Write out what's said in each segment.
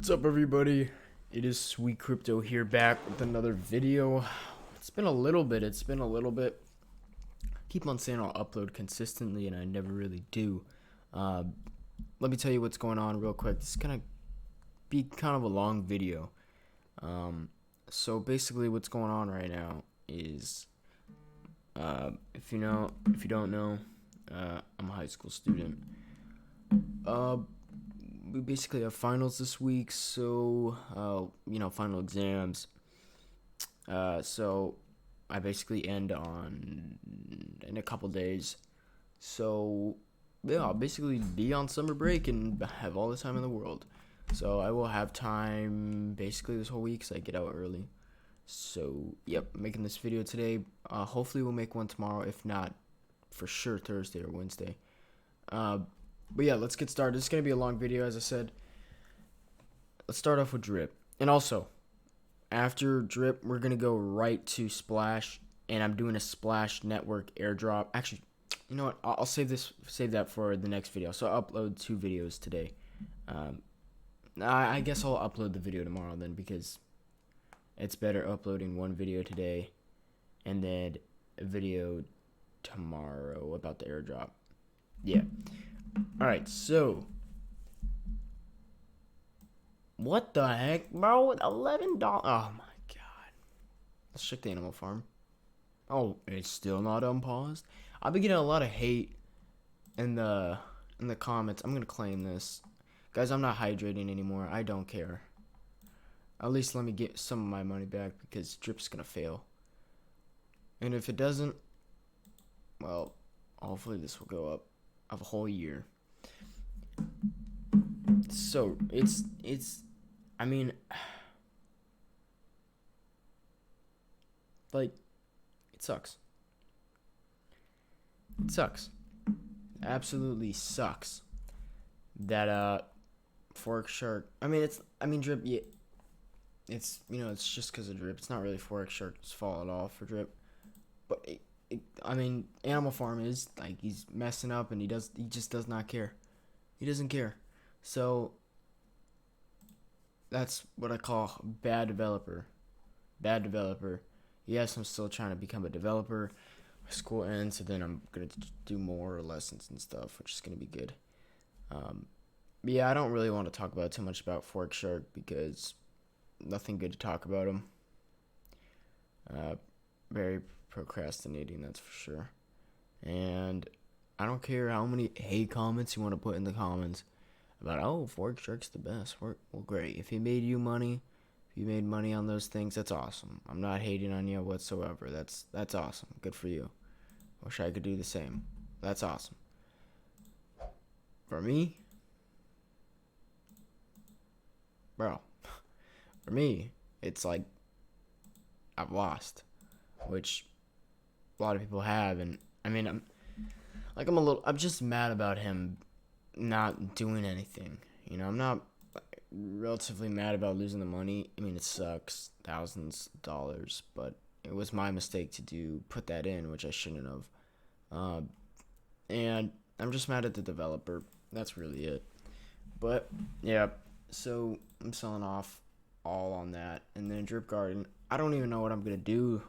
What's up, everybody? It is Sweet Crypto here, back with another video. It's been a little bit. Keep on saying I'll upload consistently, and I never really do. Let me tell you what's going on real quick. This is gonna be kind of a long video. So basically, what's going on right now is, if you don't know, I'm a high school student. We basically have finals this week, so final exams. So I basically end in a couple days. So yeah, I'll basically be on summer break and have all the time in the world. So I will have time basically this whole week because I get out early. So yep, making this video today. Hopefully we'll make one tomorrow. If not, for sure Thursday or Wednesday. But yeah, let's get started. This is going to be a long video, as I said. Let's start off with drip. And also, after drip, we're going to go right to splash. And I'm doing a splash network airdrop. Actually, you know what? I'll save that for the next video. So I'll upload 2 videos today. I guess I'll upload the video tomorrow then, because it's better uploading one video today and then a video tomorrow about the airdrop. Yeah. Alright, so what the heck, bro? $11. Oh my god. Let's check the animal farm. Oh, it's still not unpaused. I've been getting a lot of hate in the comments. I'm gonna claim this. Guys, I'm not hydrating anymore. I don't care. At least let me get some of my money back, because drip's gonna fail. And if it doesn't, well, hopefully this will go up of a whole year. So I mean, like, it sucks. It sucks. Absolutely sucks that Forex Shark, drip, yeah, it's just because of drip. It's not really Forex Shark's fault at all for drip. But Animal Farm is, like, he's messing up, and he just does not care. He doesn't care. So that's what I call bad developer. Bad developer. Yes, I'm still trying to become a developer. My school ends, and then I'm gonna do more lessons and stuff, which is gonna be good. Yeah, I don't really want to talk about too much about Forex Shark, because nothing good to talk about him. Very procrastinating, that's for sure. And I don't care how many hate comments you want to put in the comments about, oh, Forex Shark's the best. Well, great. If he made you money, if you made money on those things, that's awesome. I'm not hating on you whatsoever. That's awesome. Good for you. Wish I could do the same. That's awesome. For me, bro, it's like I've lost, which a lot of people have, and I'm just mad about him not doing anything. I'm not relatively mad about losing the money. It sucks, thousands of dollars, but it was my mistake to put that in, which I shouldn't have. And I'm just mad at the developer. That's really it. But yeah, so I'm selling off all on that, and then Drip Garden. I don't even know what I'm gonna do.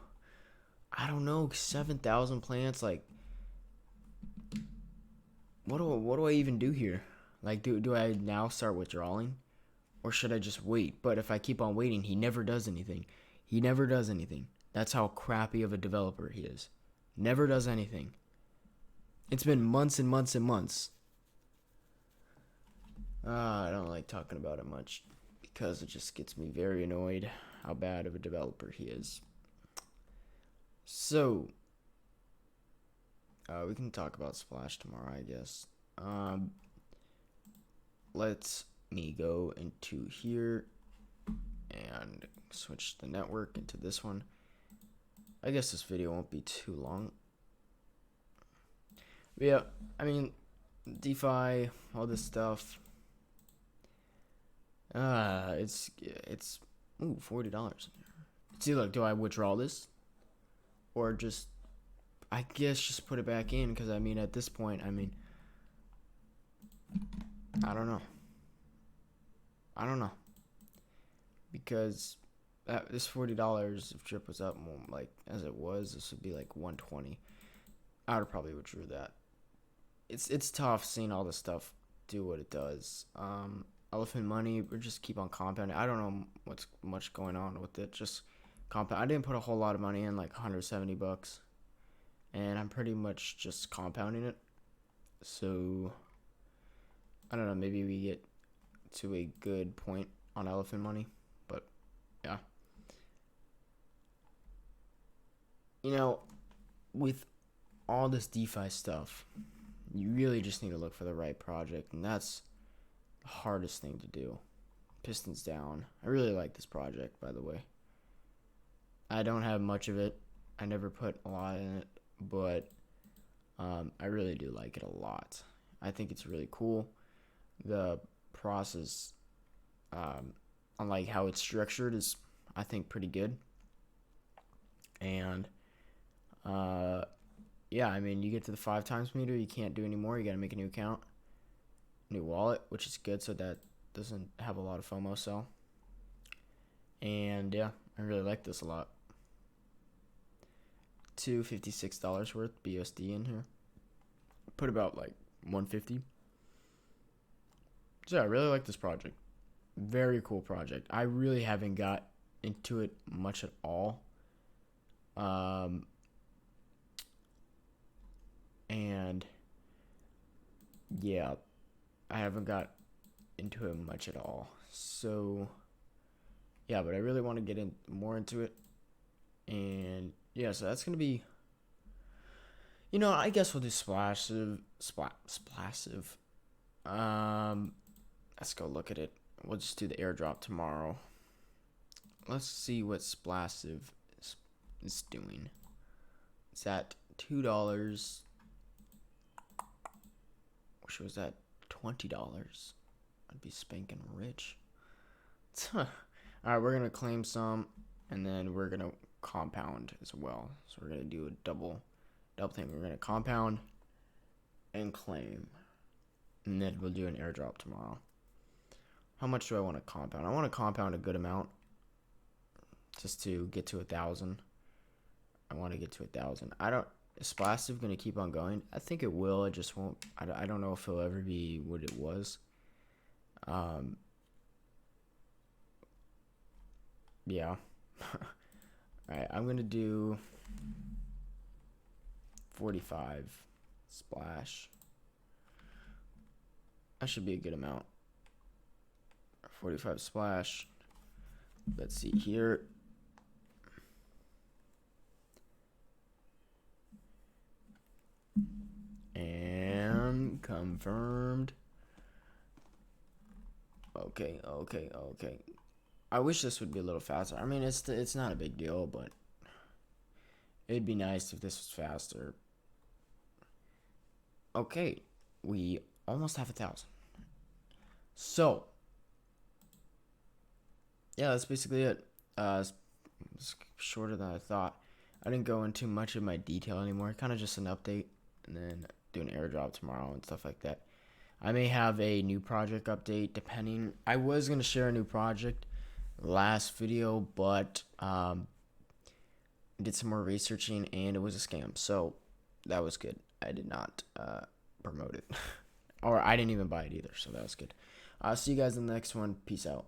I don't know, 7,000 plants, like, what do I even do here? Like, do I now start withdrawing, or should I just wait? But if I keep on waiting, he never does anything. That's how crappy of a developer he is. Never does anything. It's been months and months and months. I don't like talking about it much, because it just gets me very annoyed how bad of a developer he is. So, we can talk about Splash tomorrow, I guess. Let me go into here and switch the network into this one. I guess this video won't be too long. But yeah, DeFi, all this stuff. It's $40. See, look, do I withdraw this, or just, I guess, just put it back in? Because at this point, I don't know. because this $40, if drip was up more, like as it was, this would be like 120. I would have probably withdrew that. It's tough seeing all this stuff do what it does. Elphant.Money, we just keep on compounding. I don't know what's much going on with it. Just compound. I didn't put a whole lot of money in, like $170, and I'm pretty much just compounding it. So I don't know. Maybe we get to a good point on Elphant.Money, but yeah. With all this DeFi stuff, you really just need to look for the right project, and that's the hardest thing to do. Piston's down. I really like this project, by the way. I don't have much of it. I never put a lot in it, but I really do like it a lot. I think it's really cool. The process, unlike how it's structured, is, I think, pretty good. And yeah, I mean, you get to the 5 times meter, you can't do any more. You got to make a new account, new wallet, which is good, so that doesn't have a lot of FOMO sell. And yeah, I really like this a lot. $256 worth BUSD in here. Put about like 150. So yeah, I really like this project. Very cool project. I really haven't got into it much at all. And yeah, I haven't got into it much at all. So yeah, but I really want to get in more into it. And yeah, so that's gonna be, I guess we'll do splasive. Let's go look at it. We'll just do the airdrop tomorrow. Let's see what splasive is doing. It's at $2. Wish it was at $20. I'd be spanking rich. All right, we're gonna claim some, and then we're gonna compound as well. So we're gonna do a double thing. We're gonna compound and claim, and then we'll do an airdrop tomorrow. How much do I want to compound? I want to compound a good amount, just to get to 1,000. I want to get to 1,000. Is Splasive gonna keep on going? I think it will. It just won't. I don't know if it'll ever be what it was. Yeah. Alright, I'm gonna do 45 splash. That should be a good amount. 45 splash. Let's see here. And confirmed. Okay. I wish this would be a little faster. I mean, it's not a big deal, but it'd be nice if this was faster. Okay, we almost have 1,000. So yeah, that's basically it. It's shorter than I thought. I didn't go into much of my detail anymore. Kind of just an update, and then do an airdrop tomorrow and stuff like that. I may have a new project update depending. I was gonna share a new project last video, but I did some more researching and it was a scam, so that was good. I did not promote it or I didn't even buy it either, so that was good. I'll see you guys in the next one. Peace out.